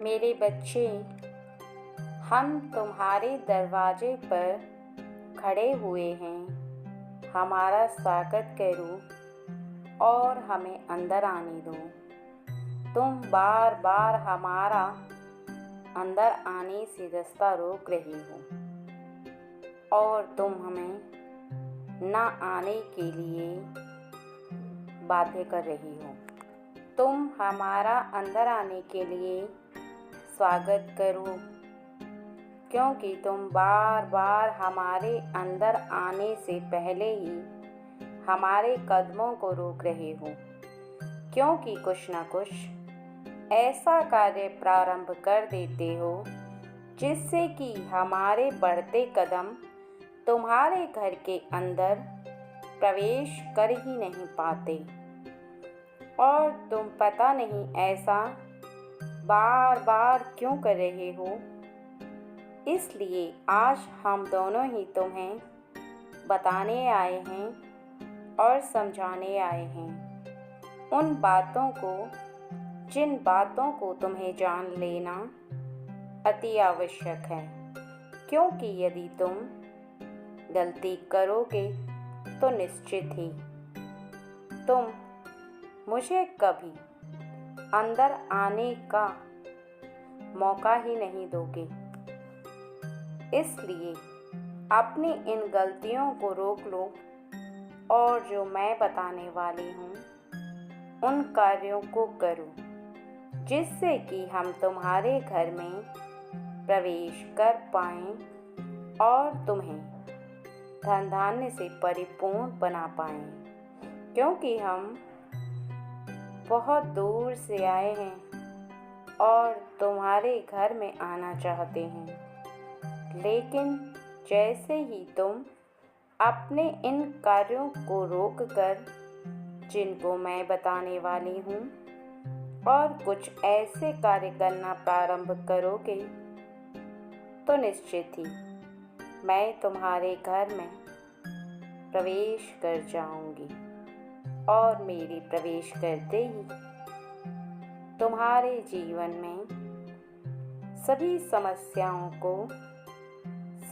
मेरे बच्चे, हम तुम्हारे दरवाजे पर खड़े हुए हैं। हमारा स्वागत करो और हमें अंदर आने दो। तुम बार बार हमारा अंदर आने से रास्ता रोक रही हो और तुम हमें ना आने के लिए बाध्य कर रही हो। तुम हमारा अंदर आने के लिए स्वागत करो, क्योंकि तुम बार बार हमारे अंदर आने से पहले ही हमारे कदमों को रोक रहे हो, क्योंकि कुछ न कुछ ऐसा कार्य प्रारंभ कर देते हो जिससे कि हमारे बढ़ते कदम तुम्हारे घर के अंदर प्रवेश कर ही नहीं पाते। और तुम पता नहीं ऐसा बार बार क्यों कर रहे हो। इसलिए आज हम दोनों ही तुम्हें बताने आए हैं और समझाने आए हैं उन बातों को जिन बातों को तुम्हें जान लेना अति आवश्यक है, क्योंकि यदि तुम गलती करोगे तो निश्चित ही तुम मुझे कभी अंदर आने का मौका ही नहीं दोगे। इसलिए अपनी इन गलतियों को रोक लो और जो मैं बताने वाली हूँ उन कार्यों को करो, जिससे कि हम तुम्हारे घर में प्रवेश कर पाएँ और तुम्हें धन धान्य से परिपूर्ण बना पाएँ, क्योंकि हम बहुत दूर से आए हैं और तुम्हारे घर में आना चाहते हैं। लेकिन जैसे ही तुम अपने इन कार्यों को रोककर, जिनको मैं बताने वाली हूँ, और कुछ ऐसे कार्य करना प्रारंभ करोगे तो निश्चित ही मैं तुम्हारे घर में प्रवेश कर जाऊंगी और मेरे प्रवेश करते ही तुम्हारे जीवन में सभी समस्याओं को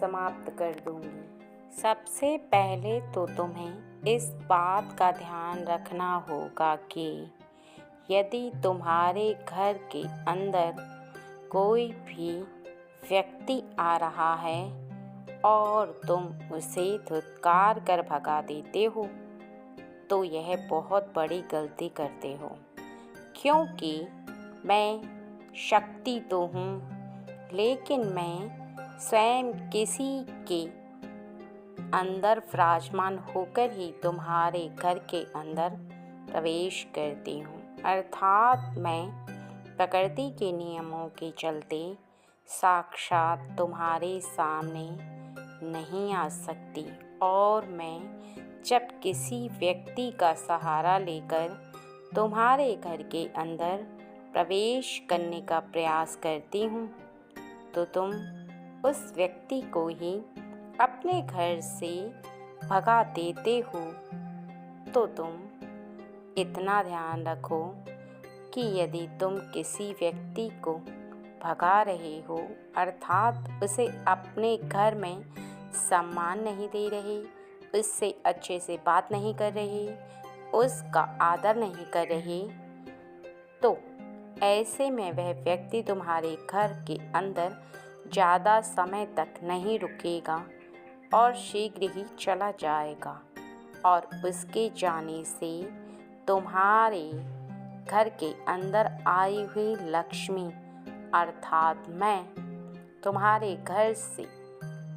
समाप्त कर दूंगी। सबसे पहले तो तुम्हें इस बात का ध्यान रखना होगा कि यदि तुम्हारे घर के अंदर कोई भी व्यक्ति आ रहा है और तुम उसे धुतकार कर भगा देते हो तो यह बहुत बड़ी गलती करते हो, क्योंकि मैं शक्ति तो हूँ, लेकिन मैं स्वयं किसी के अंदर विराजमान होकर ही तुम्हारे घर के अंदर प्रवेश करती हूँ। अर्थात मैं प्रकृति के नियमों के चलते साक्षात तुम्हारे सामने नहीं आ सकती, और मैं जब किसी व्यक्ति का सहारा लेकर तुम्हारे घर के अंदर प्रवेश करने का प्रयास करती हूँ तो तुम उस व्यक्ति को ही अपने घर से भगा देते हो। तो तुम इतना ध्यान रखो कि यदि तुम किसी व्यक्ति को भगा रहे हो, अर्थात उसे अपने घर में सम्मान नहीं दे रहे, उससे अच्छे से बात नहीं कर रहे, उसका आदर नहीं कर रहे, तो ऐसे में वह व्यक्ति तुम्हारे घर के अंदर ज़्यादा समय तक नहीं रुकेगा और शीघ्र ही चला जाएगा, और उसके जाने से तुम्हारे घर के अंदर आई हुई लक्ष्मी अर्थात मैं तुम्हारे घर से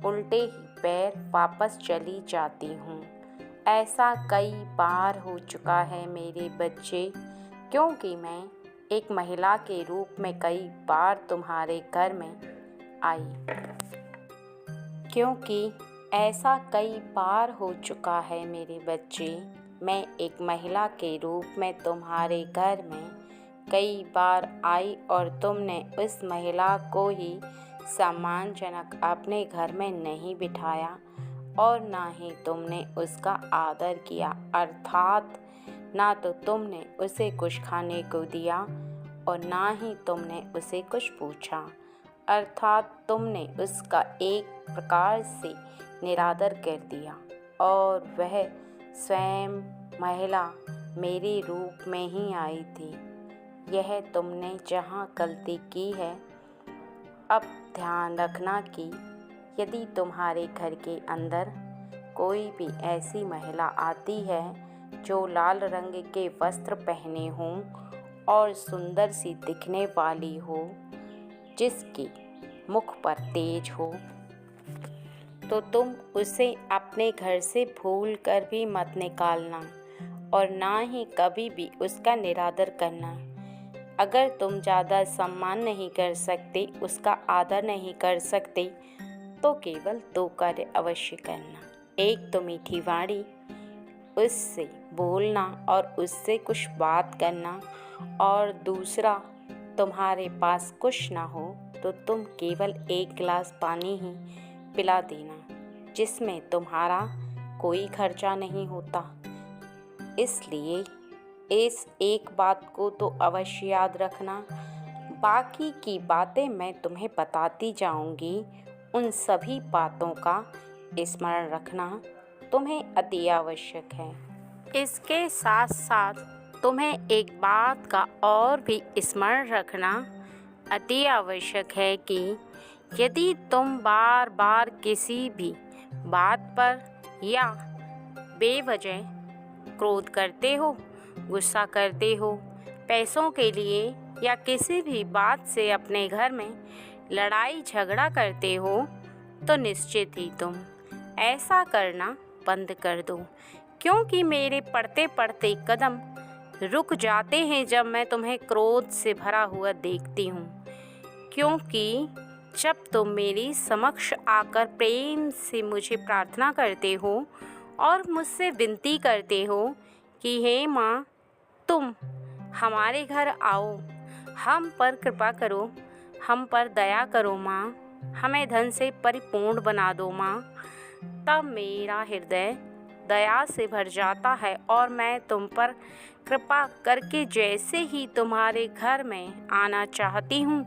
उल्टे ही पैर वापस चली जाती हूँ। ऐसा कई बार हो चुका है मेरे बच्चे, क्योंकि मैं एक महिला के रूप में कई बार तुम्हारे घर में आई। क्योंकि ऐसा कई बार हो चुका है मेरे बच्चे, मैं एक महिला के रूप में तुम्हारे घर में कई बार आई और तुमने उस महिला को ही सम्मानजनक अपने घर में नहीं बिठाया और ना ही तुमने उसका आदर किया, अर्थात ना तो तुमने उसे कुछ खाने को दिया और ना ही तुमने उसे कुछ पूछा, अर्थात तुमने उसका एक प्रकार से निरादर कर दिया और वह स्वयं महिला मेरे रूप में ही आई थी। यह तुमने जहाँ गलती की है, अब ध्यान रखना कि यदि तुम्हारे घर के अंदर कोई भी ऐसी महिला आती है जो लाल रंग के वस्त्र पहने हों और सुंदर सी दिखने वाली हो, जिसकी मुख पर तेज हो, तो तुम उसे अपने घर से भूल कर भी मत निकालना और ना ही कभी भी उसका निरादर करना। अगर तुम ज़्यादा सम्मान नहीं कर सकते, उसका आदर नहीं कर सकते, तो केवल 2 कार्य अवश्य करना। एक तो मीठी वाणी, उससे बोलना और उससे कुछ बात करना, और दूसरा तुम्हारे पास कुछ ना हो तो तुम केवल 1 गिलास पानी ही पिला देना, जिसमें तुम्हारा कोई खर्चा नहीं होता। इसलिए इस एक बात को तो अवश्य याद रखना। बाकी की बातें मैं तुम्हें बताती जाऊंगी। उन सभी बातों का स्मरण रखना तुम्हें अति आवश्यक है। इसके साथ साथ तुम्हें एक बात का और भी स्मरण रखना अति आवश्यक है कि यदि तुम बार बार किसी भी बात पर या बेवजह क्रोध करते हो, गुस्सा करते हो, पैसों के लिए या किसी भी बात से अपने घर में लड़ाई झगड़ा करते हो, तो निश्चित ही तुम ऐसा करना बंद कर दो, क्योंकि मेरे पढ़ते पढ़ते कदम रुक जाते हैं जब मैं तुम्हें क्रोध से भरा हुआ देखती हूँ। क्योंकि जब तुम मेरी समक्ष आकर प्रेम से मुझे प्रार्थना करते हो और मुझसे विनती करते हो कि हे माँ, तुम हमारे घर आओ, हम पर कृपा करो, हम पर दया करो माँ, हमें धन से परिपूर्ण बना दो माँ, तब मेरा हृदय दया से भर जाता है और मैं तुम पर कृपा करके जैसे ही तुम्हारे घर में आना चाहती हूँ,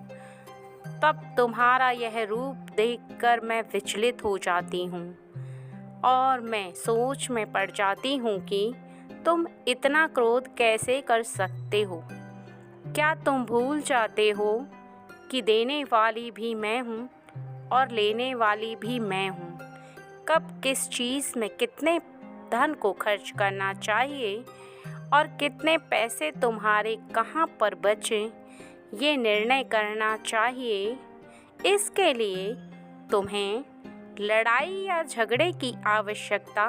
तब तुम्हारा यह रूप देखकर मैं विचलित हो जाती हूँ और मैं सोच में पड़ जाती हूँ कि तुम इतना क्रोध कैसे कर सकते हो। क्या तुम भूल जाते हो कि देने वाली भी मैं हूँ और लेने वाली भी मैं हूँ। कब किस चीज़ में कितने धन को खर्च करना चाहिए और कितने पैसे तुम्हारे कहाँ पर बचें, ये निर्णय करना चाहिए। इसके लिए तुम्हें लड़ाई या झगड़े की आवश्यकता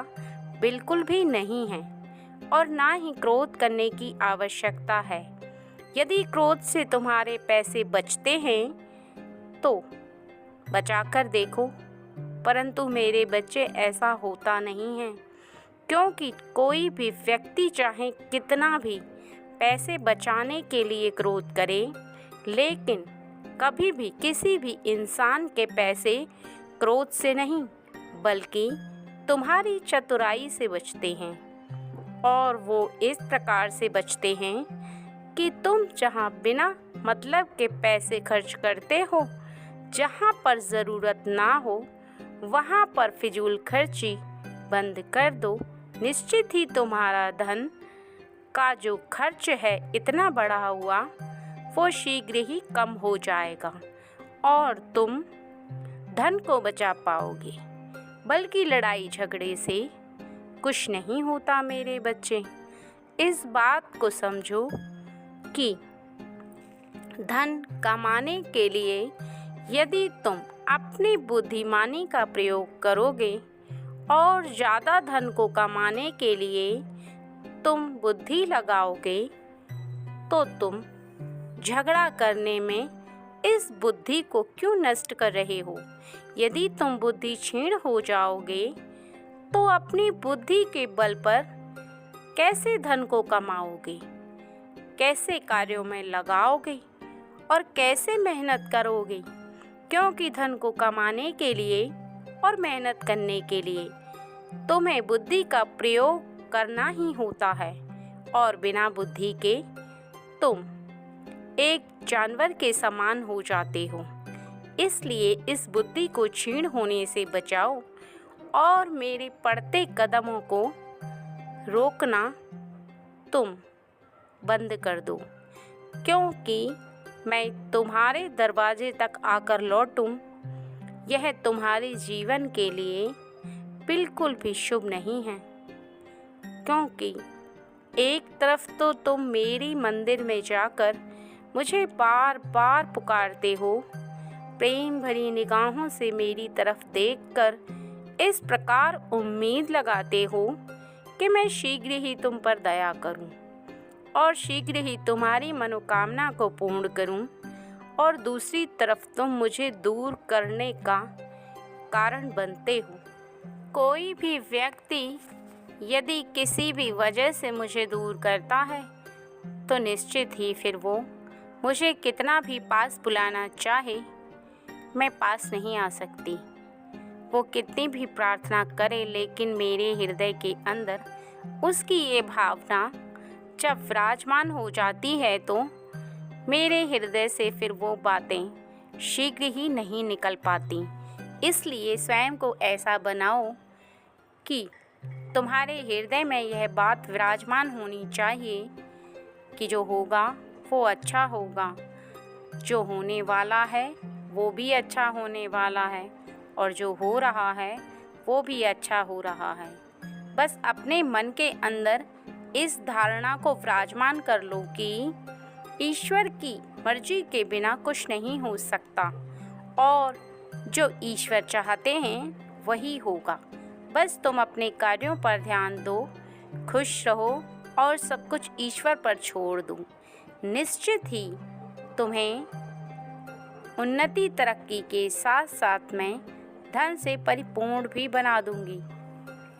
बिल्कुल भी नहीं है और ना ही क्रोध करने की आवश्यकता है। यदि क्रोध से तुम्हारे पैसे बचते हैं तो बचा कर देखो, परंतु मेरे बच्चे ऐसा होता नहीं है, क्योंकि कोई भी व्यक्ति चाहे कितना भी पैसे बचाने के लिए क्रोध करे, लेकिन कभी भी किसी भी इंसान के पैसे क्रोध से नहीं बल्कि तुम्हारी चतुराई से बचते हैं। और वो इस प्रकार से बचते हैं कि तुम जहाँ बिना मतलब के पैसे खर्च करते हो, जहाँ पर ज़रूरत ना हो वहाँ पर फिजूल खर्ची बंद कर दो। निश्चित ही तुम्हारा धन का जो खर्च है इतना बढ़ा हुआ, वो शीघ्र ही कम हो जाएगा और तुम धन को बचा पाओगे। बल्कि लड़ाई झगड़े से कुछ नहीं होता मेरे बच्चे। इस बात को समझो कि धन कमाने के लिए यदि तुम अपनी बुद्धिमानी का प्रयोग करोगे और ज़्यादा धन को कमाने के लिए तुम बुद्धि लगाओगे, तो तुम झगड़ा करने में इस बुद्धि को क्यों नष्ट कर रहे हो। यदि तुम बुद्धि क्षीण हो जाओगे तो अपनी बुद्धि के बल पर कैसे धन को कमाओगे, कैसे कार्यों में लगाओगे और कैसे मेहनत करोगे। क्योंकि धन को कमाने के लिए और मेहनत करने के लिए तुम्हें बुद्धि का प्रयोग करना ही होता है और बिना बुद्धि के तुम एक जानवर के समान हो जाते हो। इसलिए इस बुद्धि को क्षीण होने से बचाओ और मेरे बढ़ते कदमों को रोकना तुम बंद कर दो, क्योंकि मैं तुम्हारे दरवाजे तक आकर लौटूं, यह तुम्हारे जीवन के लिए बिल्कुल भी शुभ नहीं है। क्योंकि एक तरफ तो तुम मेरी मंदिर में जाकर मुझे बार बार पुकारते हो, प्रेम भरी निगाहों से मेरी तरफ देखकर इस प्रकार उम्मीद लगाते हो कि मैं शीघ्र ही तुम पर दया करूं और शीघ्र ही तुम्हारी मनोकामना को पूर्ण करूं, और दूसरी तरफ तुम मुझे दूर करने का कारण बनते हो। कोई भी व्यक्ति यदि किसी भी वजह से मुझे दूर करता है तो निश्चित ही फिर वो मुझे कितना भी पास बुलाना चाहे, मैं पास नहीं आ सकती। वो कितनी भी प्रार्थना करे, लेकिन मेरे हृदय के अंदर उसकी ये भावना जब विराजमान हो जाती है तो मेरे हृदय से फिर वो बातें शीघ्र ही नहीं निकल पाती। इसलिए स्वयं को ऐसा बनाओ कि तुम्हारे हृदय में यह बात विराजमान होनी चाहिए कि जो होगा वो अच्छा होगा, जो होने वाला है वो भी अच्छा होने वाला है, और जो हो रहा है वो भी अच्छा हो रहा है। बस अपने मन के अंदर इस धारणा को विराजमान कर लो कि ईश्वर की मर्जी के बिना कुछ नहीं हो सकता, और जो ईश्वर चाहते हैं वही होगा। बस तुम अपने कार्यों पर ध्यान दो, खुश रहो और सब कुछ ईश्वर पर छोड़ दो। निश्चित ही तुम्हें उन्नति तरक्की के साथ साथ मैं धन से परिपूर्ण भी बना दूंगी।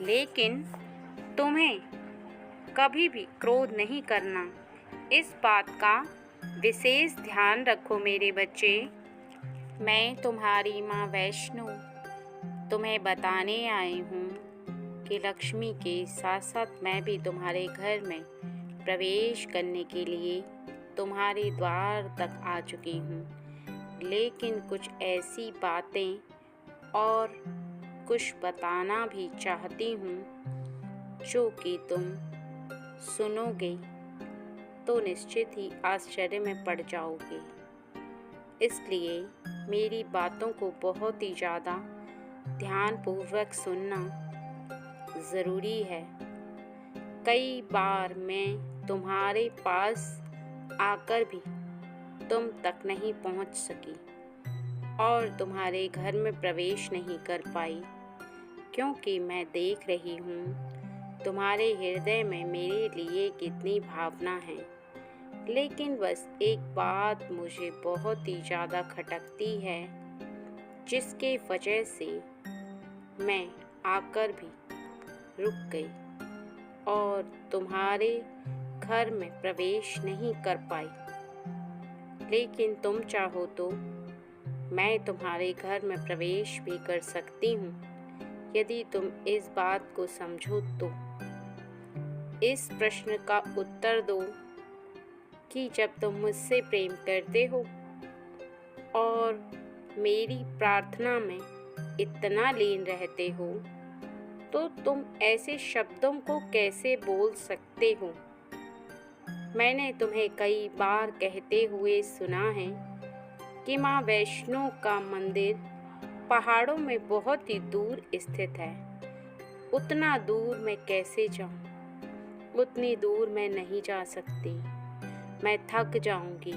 लेकिन तुम्हें कभी भी क्रोध नहीं करना, इस बात का विशेष ध्यान रखो मेरे बच्चे। मैं तुम्हारी माँ वैष्णो तुम्हें बताने आई हूँ कि लक्ष्मी के साथ साथ मैं भी तुम्हारे घर में प्रवेश करने के लिए तुम्हारे द्वार तक आ चुकी हूँ। लेकिन कुछ ऐसी बातें और कुछ बताना भी चाहती हूँ जो कि तुम सुनोगे तो निश्चित ही आश्चर्य में पड़ जाओगे। इसलिए मेरी बातों को बहुत ही ज़्यादा ध्यानपूर्वक सुनना ज़रूरी है। कई बार मैं तुम्हारे पास आकर भी तुम तक नहीं पहुंच सकी और तुम्हारे घर में प्रवेश नहीं कर पाई, क्योंकि मैं देख रही हूँ तुम्हारे हृदय में मेरे लिए कितनी भावना है। लेकिन बस एक बात मुझे बहुत ही ज़्यादा खटकती है, जिसके वजह से मैं आकर भी रुक गई और तुम्हारे घर में प्रवेश नहीं कर पाई। लेकिन तुम चाहो तो मैं तुम्हारे घर में प्रवेश भी कर सकती हूँ, यदि तुम इस बात को समझो तो। इस प्रश्न का उत्तर दो कि जब तुम मुझसे प्रेम करते हो और मेरी प्रार्थना में इतना लीन रहते हो, तो तुम ऐसे शब्दों को कैसे बोल सकते हो? मैंने तुम्हें कई बार कहते हुए सुना है कि माँ वैष्णो का मंदिर पहाड़ों में बहुत ही दूर स्थित है। उतना दूर मैं कैसे जाऊँ? उतनी दूर मैं नहीं जा सकती। मैं थक जाऊँगी,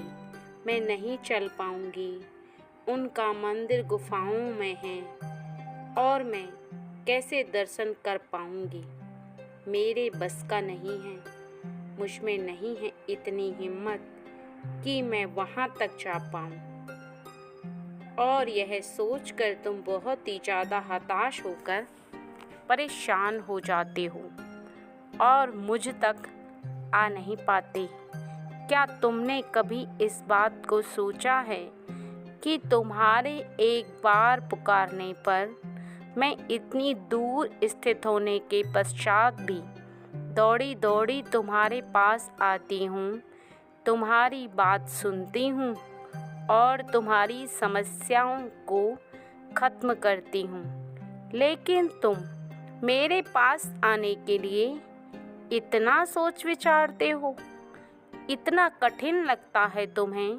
मैं नहीं चल पाऊँगी। उनका मंदिर गुफाओं में है और मैं कैसे दर्शन कर पाऊँगी? मेरे बस का नहीं है, मुझ में नहीं है इतनी हिम्मत कि मैं वहाँ तक जा पाऊँ। और यह सोचकर तुम बहुत ही ज़्यादा हताश होकर परेशान हो जाते हो और मुझ तक आ नहीं पाते। क्या तुमने कभी इस बात को सोचा है कि तुम्हारे एक बार पुकारने पर मैं इतनी दूर स्थित होने के पश्चात भी दौड़ी दौड़ी तुम्हारे पास आती हूँ, तुम्हारी बात सुनती हूँ और तुम्हारी समस्याओं को ख़त्म करती हूँ, लेकिन तुम मेरे पास आने के लिए इतना सोच विचारते हो, इतना कठिन लगता है तुम्हें।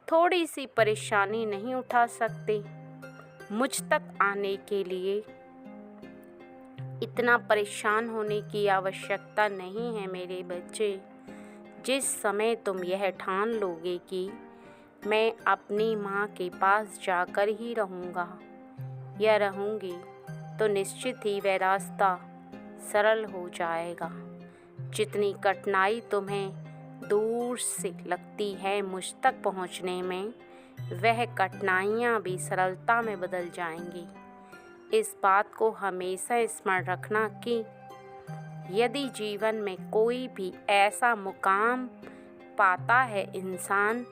थोड़ी सी परेशानी नहीं उठा सकते मुझ तक आने के लिए? इतना परेशान होने की आवश्यकता नहीं है मेरे बच्चे। जिस समय तुम यह ठान लोगे कि मैं अपनी माँ के पास जाकर ही रहूँगा या रहूँगी, तो निश्चित ही वह रास्ता सरल हो जाएगा। जितनी कठिनाई तुम्हें दूर से लगती है मुझ तक पहुँचने में, वह कठिनाइयाँ भी सरलता में बदल जाएंगी। इस बात को हमेशा स्मरण रखना कि यदि जीवन में कोई भी ऐसा मुकाम पाता है इंसान,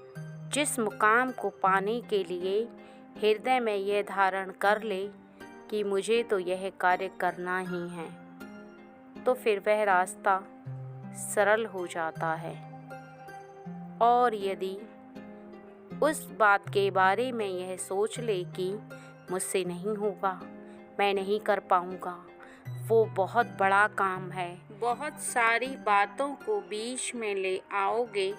जिस मुकाम को पाने के लिए हृदय में यह धारण कर ले कि मुझे तो यह कार्य करना ही है, तो फिर वह रास्ता सरल हो जाता है। और यदि उस बात के बारे में यह सोच ले कि मुझसे नहीं होगा, मैं नहीं कर पाऊँगा, वो बहुत बड़ा काम है, बहुत सारी बातों को बीच में ले आओगे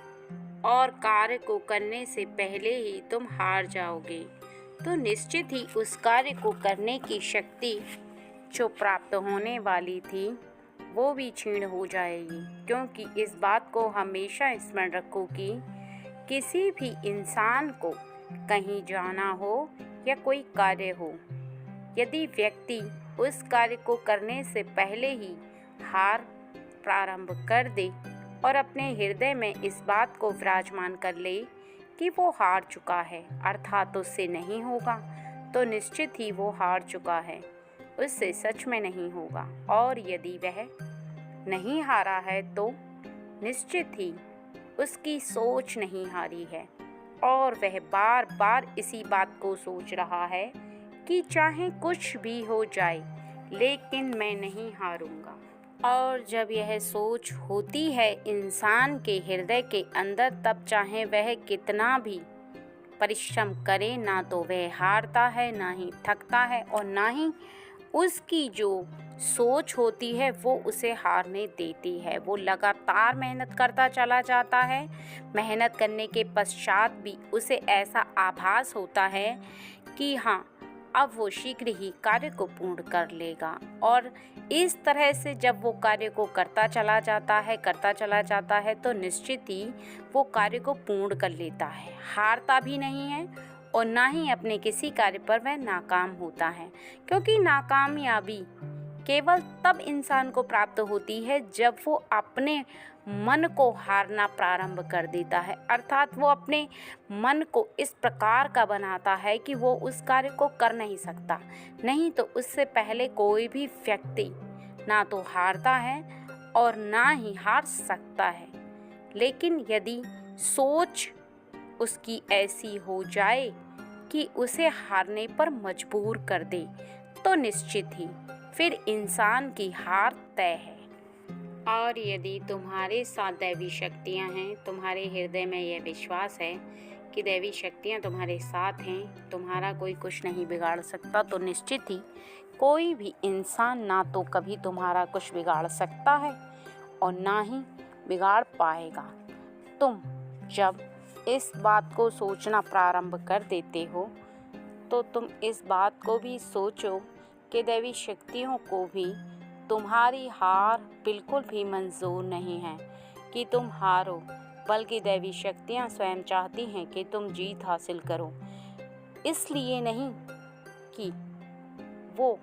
और कार्य को करने से पहले ही तुम हार जाओगे, तो निश्चित ही उस कार्य को करने की शक्ति जो प्राप्त होने वाली थी वो भी क्षीण हो जाएगी। क्योंकि इस बात को हमेशा स्मरण रखो कि किसी भी इंसान को कहीं जाना हो या कोई कार्य हो, यदि व्यक्ति उस कार्य को करने से पहले ही हार प्रारंभ कर दे और अपने हृदय में इस बात को विराजमान कर ले कि वो हार चुका है, अर्थात उससे नहीं होगा, तो निश्चित ही वो हार चुका है, उससे सच में नहीं होगा। और यदि वह नहीं हारा है तो निश्चित ही उसकी सोच नहीं हारी है और वह बार बार इसी बात को सोच रहा है कि चाहे कुछ भी हो जाए लेकिन मैं नहीं हारूंगा। और जब यह सोच होती है इंसान के हृदय के अंदर, तब चाहे वह कितना भी परिश्रम करे, ना तो वह हारता है, ना ही थकता है, और ना ही उसकी जो सोच होती है वो उसे हारने देती है। वो लगातार मेहनत करता चला जाता है। मेहनत करने के पश्चात भी उसे ऐसा आभास होता है कि हाँ, अब वो शीघ्र ही कार्य को पूर्ण कर लेगा। और इस तरह से जब वो कार्य को करता चला जाता है तो निश्चित ही वो कार्य को पूर्ण कर लेता है, हारता भी नहीं है और ना ही अपने किसी कार्य पर वह नाकाम होता है। क्योंकि नाकामयाबी केवल तब इंसान को प्राप्त होती है जब वो अपने मन को हारना प्रारंभ कर देता है, अर्थात वो अपने मन को इस प्रकार का बनाता है कि वो उस कार्य को कर नहीं सकता। नहीं तो उससे पहले कोई भी व्यक्ति ना तो हारता है और ना ही हार सकता है। लेकिन यदि सोच उसकी ऐसी हो जाए कि उसे हारने पर मजबूर कर दे, तो निश्चित ही फिर इंसान की हार तय है। और यदि तुम्हारे साथ दैवी शक्तियाँ हैं, तुम्हारे हृदय में यह विश्वास है कि दैवी शक्तियाँ तुम्हारे साथ हैं, तुम्हारा कोई कुछ नहीं बिगाड़ सकता, तो निश्चित ही कोई भी इंसान ना तो कभी तुम्हारा कुछ बिगाड़ सकता है और ना ही बिगाड़ पाएगा। तुम जब इस बात को सोचना प्रारंभ कर देते हो तो तुम इस बात को भी सोचो कि दैवी शक्तियों को भी तुम्हारी हार बिल्कुल भी मंजूर नहीं है कि तुम हारो, बल्कि दैवी शक्तियाँ स्वयं चाहती हैं कि तुम जीत हासिल करो। इसलिए नहीं कि वो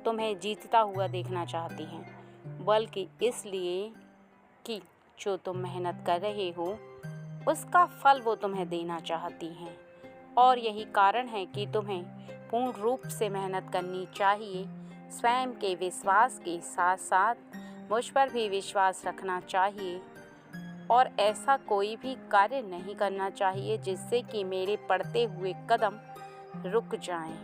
तुम्हें जीतता हुआ देखना चाहती हैं, बल्कि इसलिए कि जो तुम मेहनत कर रहे हो उसका फल वो तुम्हें देना चाहती हैं। और यही कारण है कि तुम्हें पूर्ण रूप से मेहनत करनी चाहिए। स्वयं के विश्वास के साथ साथ मुझ पर भी विश्वास रखना चाहिए और ऐसा कोई भी कार्य नहीं करना चाहिए जिससे कि मेरे पड़ते हुए कदम रुक जाएं।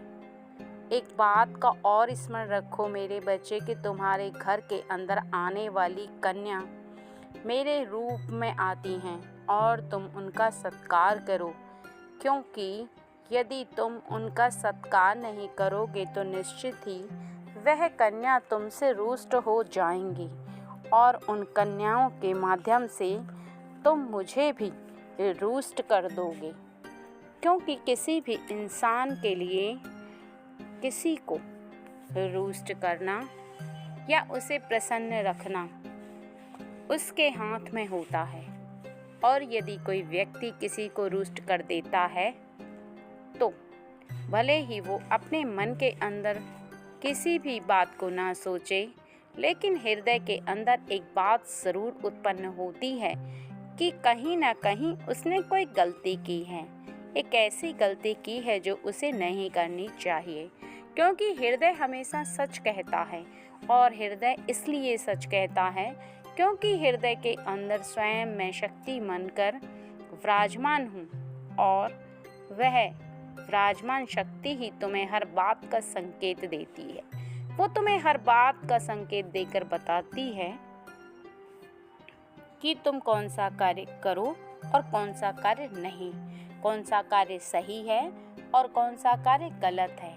एक बात का और स्मरण रखो मेरे बच्चे कि तुम्हारे घर के अंदर आने वाली कन्या मेरे रूप में आती हैं और तुम उनका सत्कार करो, क्योंकि यदि तुम उनका सत्कार नहीं करोगे तो निश्चित ही वह कन्या तुमसे रुष्ट हो जाएंगी और उन कन्याओं के माध्यम से तुम मुझे भी रुष्ट कर दोगे। क्योंकि किसी भी इंसान के लिए किसी को रुष्ट करना या उसे प्रसन्न रखना उसके हाथ में होता है, और यदि कोई व्यक्ति किसी को रुष्ट कर देता है तो भले ही वो अपने मन के अंदर किसी भी बात को ना सोचे, लेकिन हृदय के अंदर एक बात ज़रूर उत्पन्न होती है कि कहीं ना कहीं उसने कोई गलती की है, एक ऐसी गलती की है जो उसे नहीं करनी चाहिए। क्योंकि हृदय हमेशा सच कहता है, और हृदय इसलिए सच कहता है क्योंकि हृदय के अंदर स्वयं मैं शक्ति मानकर विराजमान हूँ, और वह विराजमान शक्ति ही तुम्हें हर बात का संकेत देती है। वो तुम्हें हर बात का संकेत देकर बताती है कि तुम कौन सा कार्य करो और कौन सा कार्य नहीं, कौन सा कार्य सही है और कौन सा कार्य गलत है।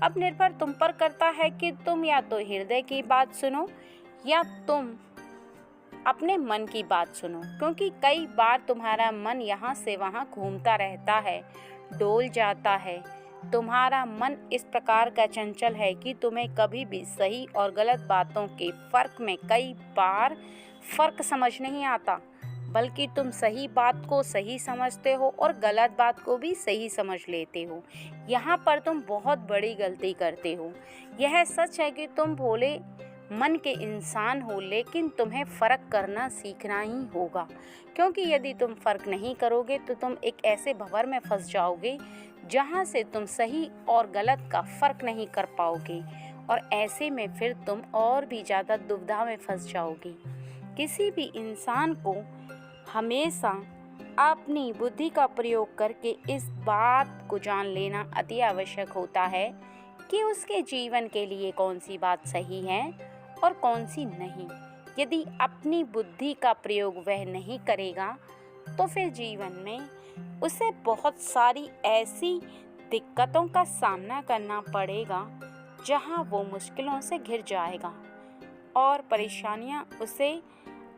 अब निर्भर तुम पर करता है कि तुम या तो हृदय की बात सुनो या तुम अपने मन की बात सुनो, क्योंकि कई बार तुम्हारा मन यहाँ से वहाँ घूमता रहता है, डोल जाता है। तुम्हारा मन इस प्रकार का चंचल है कि तुम्हें कभी भी सही और गलत बातों के फर्क में कई बार फर्क समझ नहीं आता, बल्कि तुम सही बात को सही समझते हो और गलत बात को भी सही समझ लेते हो। यहाँ पर तुम बहुत बड़ी गलती करते हो। यह सच है कि तुम भोले मन के इंसान हो, लेकिन तुम्हें फ़र्क करना सीखना ही होगा, क्योंकि यदि तुम फ़र्क नहीं करोगे तो तुम एक ऐसे भंवर में फंस जाओगे जहाँ से तुम सही और गलत का फ़र्क नहीं कर पाओगे, और ऐसे में फिर तुम और भी ज़्यादा दुविधा में फंस जाओगे। किसी भी इंसान को हमेशा अपनी बुद्धि का प्रयोग करके इस बात को जान लेना अति आवश्यक होता है कि उसके जीवन के लिए कौन सी बात सही है और कौन सी नहीं। यदि अपनी बुद्धि का प्रयोग वह नहीं करेगा तो फिर जीवन में उसे बहुत सारी ऐसी दिक्कतों का सामना करना पड़ेगा जहां वो मुश्किलों से घिर जाएगा और परेशानियां उसे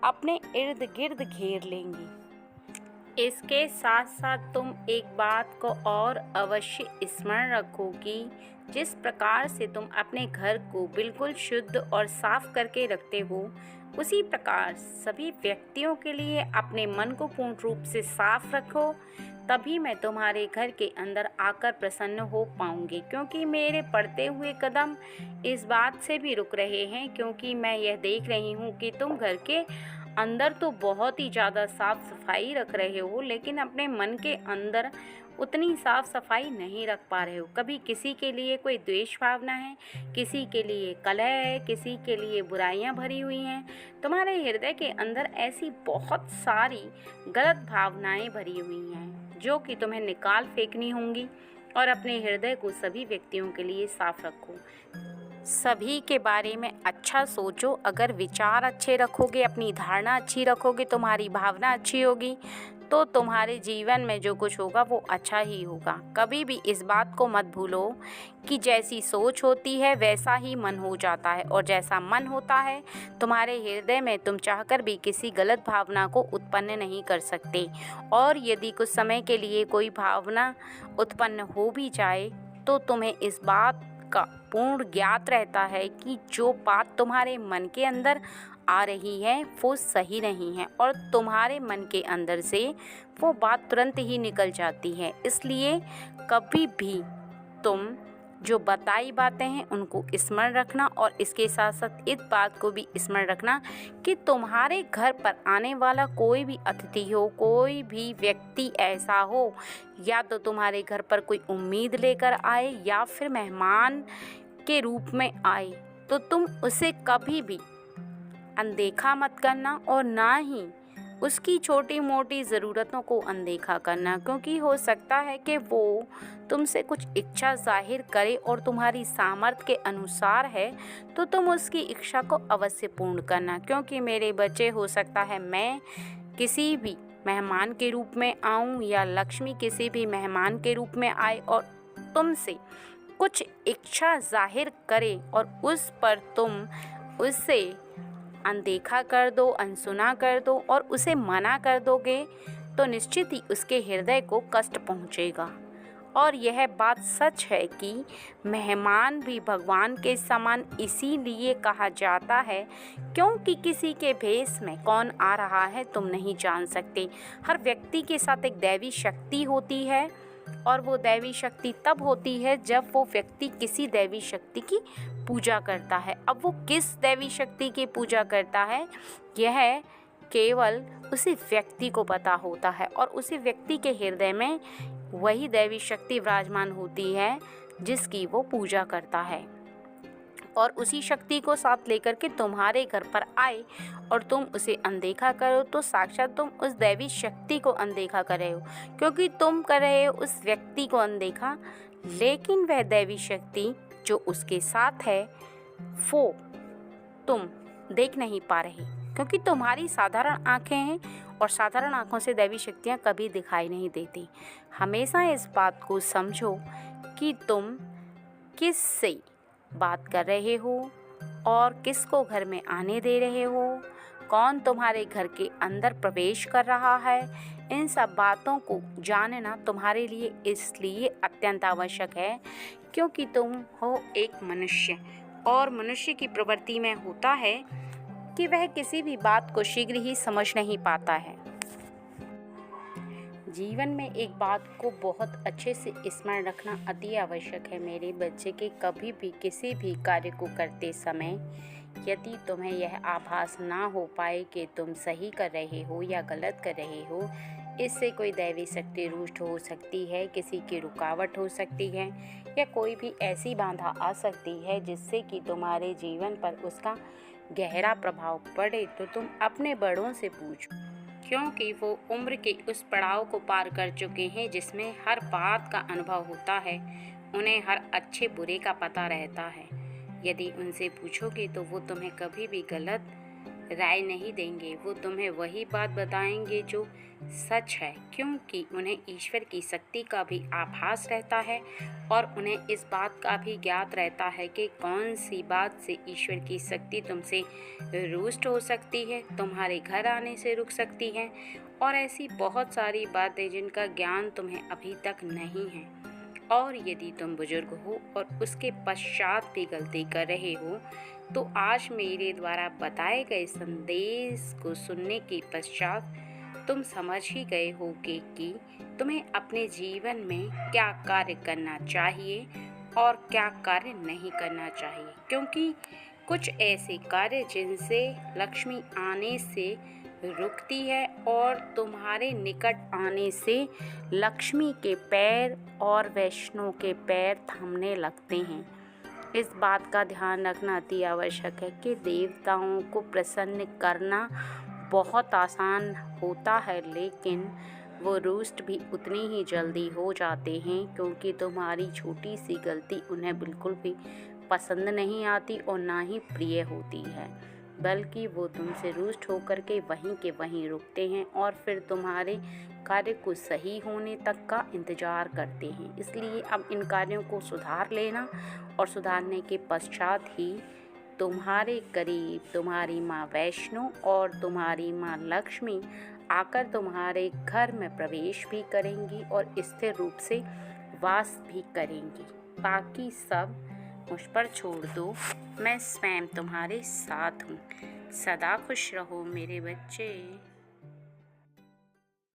अपने इर्द गिर्द घेर लेंगी। इसके साथ साथ तुम एक बात को और अवश्य स्मरण रखो कि जिस प्रकार से तुम अपने घर को बिल्कुल शुद्ध और साफ करके रखते हो, उसी प्रकार सभी व्यक्तियों के लिए अपने मन को पूर्ण रूप से साफ रखो, तभी मैं तुम्हारे घर के अंदर आकर प्रसन्न हो पाऊंगी। क्योंकि मेरे पड़ते हुए कदम इस बात से भी रुक रहे हैं, क्योंकि मैं यह देख रही हूँ कि तुम घर के अंदर तो बहुत ही ज़्यादा साफ सफाई रख रहे हो, लेकिन अपने मन के अंदर उतनी साफ सफाई नहीं रख पा रहे हो। कभी किसी के लिए कोई द्वेष भावना है, किसी के लिए कलह है, किसी के लिए बुराइयां भरी हुई हैं। तुम्हारे हृदय के अंदर ऐसी बहुत सारी गलत भावनाएं भरी हुई हैं जो कि तुम्हें निकाल फेंकनी होंगी, और अपने हृदय को सभी व्यक्तियों के लिए साफ रखो। सभी के बारे में अच्छा सोचो। अगर विचार अच्छे रखोगे, अपनी धारणा अच्छी रखोगे, तुम्हारी भावना अच्छी होगी, तो तुम्हारे जीवन में जो कुछ होगा वो अच्छा ही होगा। कभी भी इस बात को मत भूलो कि जैसी सोच होती है वैसा ही मन हो जाता है, और जैसा मन होता है तुम्हारे हृदय में तुम चाहकर भी किसी गलत भावना को उत्पन्न नहीं कर सकते। और यदि कुछ समय के लिए कोई भावना उत्पन्न हो भी जाए तो तुम्हें इस बात का पूर्ण ज्ञात रहता है कि जो बात तुम्हारे मन के अंदर आ रही है वो सही नहीं है, और तुम्हारे मन के अंदर से वो बात तुरंत ही निकल जाती है। इसलिए कभी भी तुम जो बताई बातें हैं उनको स्मरण रखना, और इसके साथ साथ इस बात को भी स्मरण रखना कि तुम्हारे घर पर आने वाला कोई भी अतिथि हो, कोई भी व्यक्ति ऐसा हो, या तो तुम्हारे घर पर कोई उम्मीद लेकर आए या फिर मेहमान के रूप में आए, तो तुम उसे कभी भी अनदेखा मत करना, और ना ही उसकी छोटी मोटी ज़रूरतों को अनदेखा करना, क्योंकि हो सकता है कि वो तुमसे कुछ इच्छा जाहिर करे और तुम्हारी सामर्थ्य के अनुसार है तो तुम उसकी इच्छा को अवश्य पूर्ण करना। क्योंकि मेरे बच्चे, हो सकता है मैं किसी भी मेहमान के रूप में आऊं या लक्ष्मी किसी भी मेहमान के रूप में आए और तुमसे कुछ इच्छा जाहिर करे और उस पर तुम उससे अनदेखा कर दो, अनसुना कर दो और उसे मना कर दोगे तो निश्चित ही उसके हृदय को कष्ट पहुंचेगा। और यह बात सच है कि मेहमान भी भगवान के समान इसीलिए कहा जाता है क्योंकि किसी के भेष में कौन आ रहा है तुम नहीं जान सकते। हर व्यक्ति के साथ एक दैवी शक्ति होती है और वो दैवी शक्ति तब होती है जब वो व्यक्ति किसी दैवी शक्ति की पूजा करता है। अब वो किस दैवी शक्ति की पूजा करता है यह केवल उसी व्यक्ति को पता होता है और उसी व्यक्ति के हृदय में वही दैवी शक्ति विराजमान होती है जिसकी वो पूजा करता है। और उसी शक्ति को साथ लेकर के तुम्हारे घर पर आए और तुम उसे अनदेखा करो तो साक्षात तुम उस दैवी शक्ति को अनदेखा कर रहे हो, क्योंकि तुम कर रहे हो उस व्यक्ति को अनदेखा, लेकिन वह दैवी शक्ति जो उसके साथ है वो तुम देख नहीं पा रहे क्योंकि तुम्हारी साधारण आंखें हैं और साधारण आंखों से दैवी शक्तियाँ कभी दिखाई नहीं देती। हमेशा इस बात को समझो कि तुम किससे बात कर रहे हो और किसको घर में आने दे रहे हो, कौन तुम्हारे घर के अंदर प्रवेश कर रहा है। इन सब बातों को जानना तुम्हारे लिए इसलिए अत्यंत आवश्यक है क्योंकि तुम हो एक मनुष्य और मनुष्य की प्रवृत्ति में होता है कि वह किसी भी बात को शीघ्र ही समझ नहीं पाता है। जीवन में एक बात को बहुत अच्छे से स्मरण रखना अति आवश्यक है मेरे बच्चे के कभी भी किसी भी कार्य को करते समय यदि तुम्हें यह आभास ना हो पाए कि तुम सही कर रहे हो या गलत कर रहे हो, इससे कोई दैवी शक्ति रुष्ट हो सकती है, किसी की रुकावट हो सकती है या कोई भी ऐसी बाधा आ सकती है जिससे कि तुम्हारे जीवन पर उसका गहरा प्रभाव पड़े, तो तुम अपने बड़ों से पूछो क्योंकि वो उम्र के उस पड़ाव को पार कर चुके हैं जिसमें हर बात का अनुभव होता है। उन्हें हर अच्छे बुरे का पता रहता है। यदि उनसे पूछोगे तो वो तुम्हें कभी भी गलत राय नहीं देंगे, वो तुम्हें वही बात बताएंगे जो सच है, क्योंकि उन्हें ईश्वर की शक्ति का भी आभास रहता है और उन्हें इस बात का भी ज्ञात रहता है कि कौन सी बात से ईश्वर की शक्ति तुमसे रुष्ट हो सकती है, तुम्हारे घर आने से रुक सकती है और ऐसी बहुत सारी बातें जिनका ज्ञान तुम्हें अभी तक नहीं है। और यदि तुम बुजुर्ग हो और उसके पश्चात भी गलती कर रहे हो तो आज मेरे द्वारा बताए गए संदेश को सुनने के पश्चात तुम समझ ही गए होगे कि तुम्हें अपने जीवन में क्या कार्य करना चाहिए और क्या कार्य नहीं करना चाहिए, क्योंकि कुछ ऐसे कार्य जिनसे लक्ष्मी आने से रुकती है और तुम्हारे निकट आने से लक्ष्मी के पैर और वैष्णो के पैर थमने लगते हैं। इस बात का ध्यान रखना अति आवश्यक है कि देवताओं को प्रसन्न करना बहुत आसान होता है, लेकिन वो रुष्ट भी उतनी ही जल्दी हो जाते हैं क्योंकि तुम्हारी छोटी सी गलती उन्हें बिल्कुल भी पसंद नहीं आती और ना ही प्रिय होती है, बल्कि वो तुमसे रुष्ट होकर के वहीं रुकते हैं और फिर तुम्हारे कार्य को सही होने तक का इंतज़ार करते हैं। इसलिए अब इन कार्यों को सुधार लेना और सुधारने के पश्चात ही तुम्हारे करीब तुम्हारी माँ वैष्णो और तुम्हारी माँ लक्ष्मी आकर तुम्हारे घर में प्रवेश भी करेंगी और स्थिर रूप से वास भी करेंगी। बाकी सब मुझ पर छोड़ दो, मैं स्वयं तुम्हारे साथ हूँ। सदा खुश रहो मेरे बच्चे।